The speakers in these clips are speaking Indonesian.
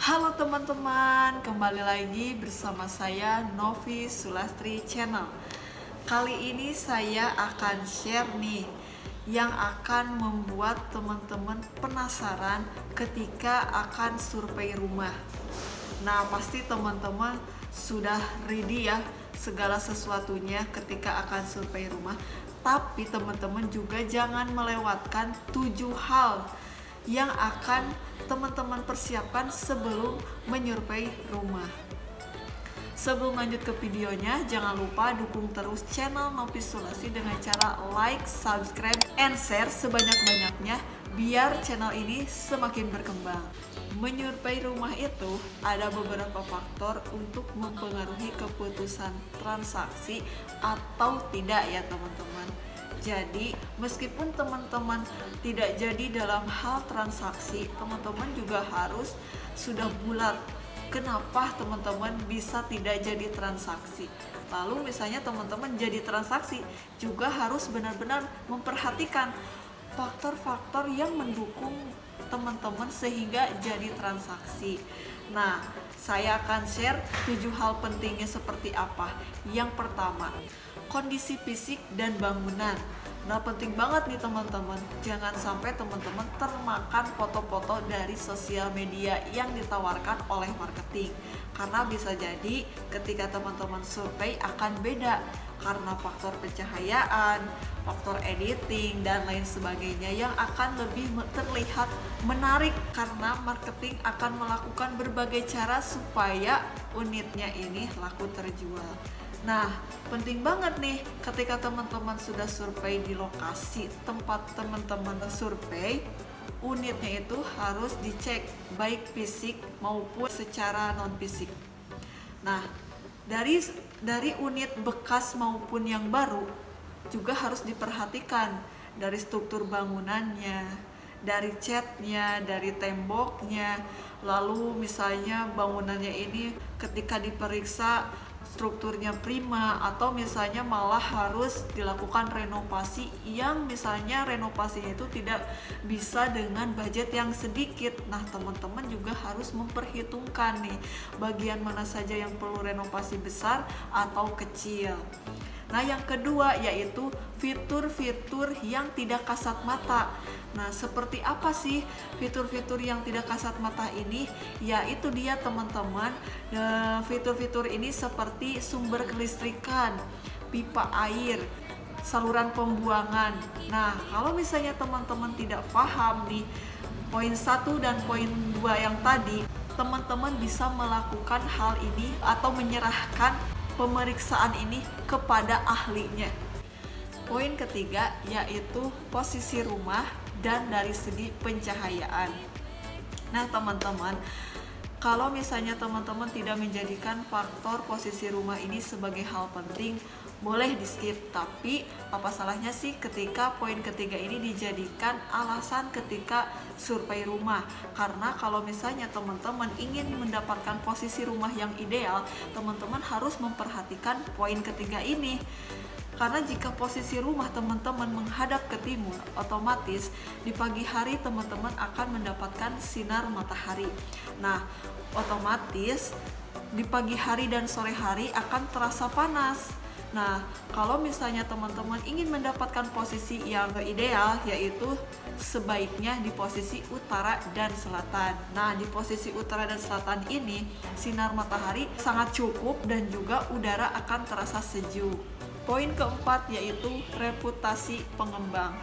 Halo teman-teman, kembali lagi bersama saya Novi Sulastri Channel. Kali ini saya akan share nih yang akan membuat teman-teman penasaran ketika akan survei rumah. Nah, pasti teman-teman sudah ready ya segala sesuatunya ketika akan survei rumah. Tapi teman-teman juga jangan melewatkan 7 hal yang akan teman-teman persiapkan sebelum menyurvei rumah. Sebelum lanjut ke videonya, jangan lupa dukung terus channel Novi Sulastri dengan cara like, subscribe, and share sebanyak-banyaknya biar channel ini semakin berkembang. Menyurvei rumah itu ada beberapa faktor untuk mempengaruhi keputusan transaksi atau tidak ya teman-teman. Jadi meskipun teman-teman tidak jadi dalam hal transaksi, teman-teman juga harus sudah bulat kenapa teman-teman bisa tidak jadi transaksi. Lalu misalnya teman-teman jadi transaksi, juga harus benar-benar memperhatikan faktor-faktor yang mendukung teman-teman sehingga jadi transaksi. Nah, saya akan share 7 hal pentingnya seperti apa. Yang pertama, kondisi fisik dan bangunan. Nah, penting banget nih teman-teman, jangan sampai teman-teman termakan foto-foto dari sosial media yang ditawarkan oleh marketing. Karena bisa jadi ketika teman-teman survei akan beda karena faktor pencahayaan, faktor editing, dan lain sebagainya yang akan lebih terlihat menarik karena marketing akan melakukan berbagai cara supaya unitnya ini laku terjual. Nah, penting banget nih ketika teman-teman sudah survei di lokasi tempat teman-teman survei, unitnya itu harus dicek baik fisik maupun secara non fisik. Nah, dari unit bekas maupun yang baru juga harus diperhatikan dari struktur bangunannya, dari catnya, dari temboknya. Lalu misalnya bangunannya ini ketika diperiksa strukturnya prima atau misalnya malah harus dilakukan renovasi yang misalnya renovasinya itu tidak bisa dengan budget yang sedikit. Nah, teman-teman juga harus memperhitungkan nih bagian mana saja yang perlu renovasi besar atau kecil. Nah, yang kedua yaitu fitur-fitur yang tidak kasat mata. Nah, seperti apa sih fitur-fitur yang tidak kasat mata ini? Yaitu dia teman-teman, fitur-fitur ini seperti sumber kelistrikan, pipa air, saluran pembuangan. Nah, kalau misalnya teman-teman tidak paham nih poin 1 dan poin 2 yang tadi, teman-teman bisa melakukan hal ini atau menyerahkan pemeriksaan ini kepada ahlinya. Poin ketiga yaitu posisi rumah dan dari segi pencahayaan. Nah, teman-teman, kalau misalnya teman-teman tidak menjadikan faktor posisi rumah ini sebagai hal penting, boleh di skip. Tapi apa salahnya sih ketika poin ketiga ini dijadikan alasan ketika survei rumah? Karena kalau misalnya teman-teman ingin mendapatkan posisi rumah yang ideal, teman-teman harus memperhatikan poin ketiga ini. Karena jika posisi rumah teman-teman menghadap ke timur, otomatis di pagi hari teman-teman akan mendapatkan sinar matahari. Nah, otomatis di pagi hari dan sore hari akan terasa panas. Nah, kalau misalnya teman-teman ingin mendapatkan posisi yang ideal, yaitu sebaiknya di posisi utara dan selatan. Nah, di posisi utara dan selatan ini, sinar matahari sangat cukup dan juga udara akan terasa sejuk. Poin keempat yaitu reputasi pengembang.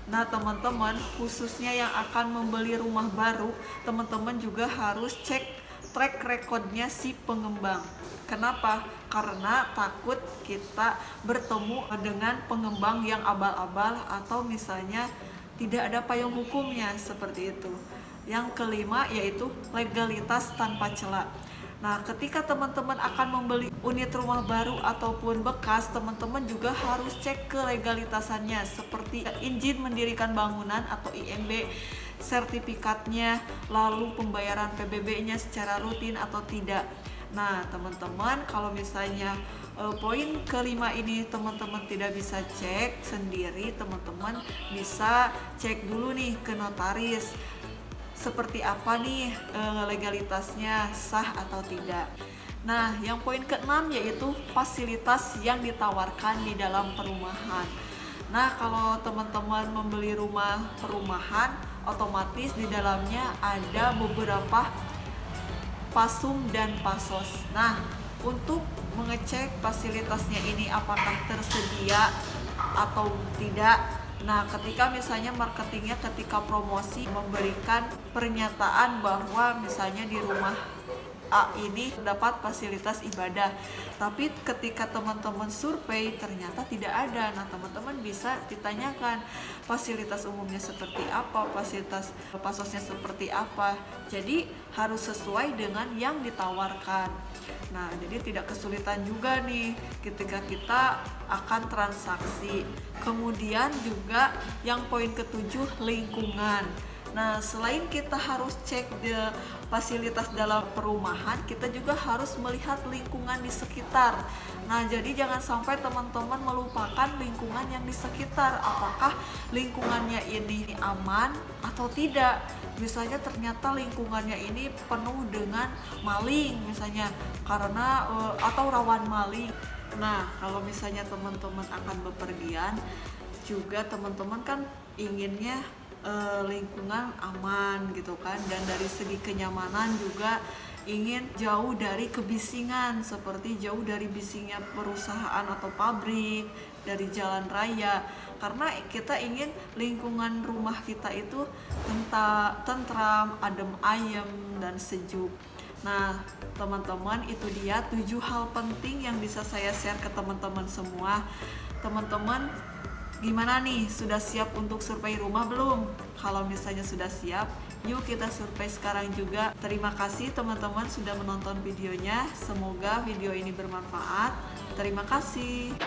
Nah, teman-teman, khususnya yang akan membeli rumah baru, teman-teman juga harus cek track recordnya si pengembang. Kenapa? Karena takut kita bertemu dengan pengembang yang abal-abal atau misalnya tidak ada payung hukumnya, seperti itu. Yang kelima yaitu legalitas tanpa celah. Nah, ketika teman-teman akan membeli unit rumah baru ataupun bekas, teman-teman juga harus cek ke legalitasannya seperti izin mendirikan bangunan atau IMB, sertifikatnya, lalu pembayaran PBB-nya secara rutin atau tidak. Nah, teman-teman, kalau misalnya poin kelima ini teman-teman tidak bisa cek sendiri, teman-teman bisa cek dulu nih ke notaris seperti apa nih legalitasnya, sah atau tidak. Nah, yang poin keenam yaitu fasilitas yang ditawarkan di dalam perumahan. Nah, kalau teman-teman membeli rumah perumahan, otomatis di dalamnya ada beberapa pasum dan pasos. Nah, untuk mengecek fasilitasnya ini apakah tersedia atau tidak. Nah, ketika misalnya marketingnya ketika promosi memberikan pernyataan bahwa misalnya di rumah A ini terdapat fasilitas ibadah, tapi ketika teman-teman survei ternyata tidak ada. Nah, teman-teman bisa ditanyakan fasilitas umumnya seperti apa, fasilitas pasosnya seperti apa. Jadi harus sesuai dengan yang ditawarkan. Nah, jadi tidak kesulitan juga nih ketika kita akan transaksi. Kemudian juga yang poin ketujuh, lingkungan. Nah, selain kita harus cek fasilitas dalam perumahan, kita juga harus melihat lingkungan di sekitar. Nah, jadi jangan sampai teman-teman melupakan lingkungan yang di sekitar. Apakah lingkungannya ini aman atau tidak? Misalnya ternyata lingkungannya ini penuh dengan maling misalnya, karena atau rawan maling. Nah, kalau misalnya teman-teman akan bepergian, juga teman-teman kan inginnya lingkungan aman gitu kan, dan dari segi kenyamanan juga ingin jauh dari kebisingan, seperti jauh dari bisingnya perusahaan atau pabrik, dari jalan raya, karena kita ingin lingkungan rumah kita itu tentram, adem ayem, dan sejuk. Nah, teman-teman, itu dia 7 hal penting yang bisa saya share ke teman-teman semua. Teman-teman, gimana nih? Sudah siap untuk survei rumah belum? Kalau misalnya sudah siap, yuk kita survei sekarang juga. Terima kasih teman-teman sudah menonton videonya. Semoga video ini bermanfaat. Terima kasih.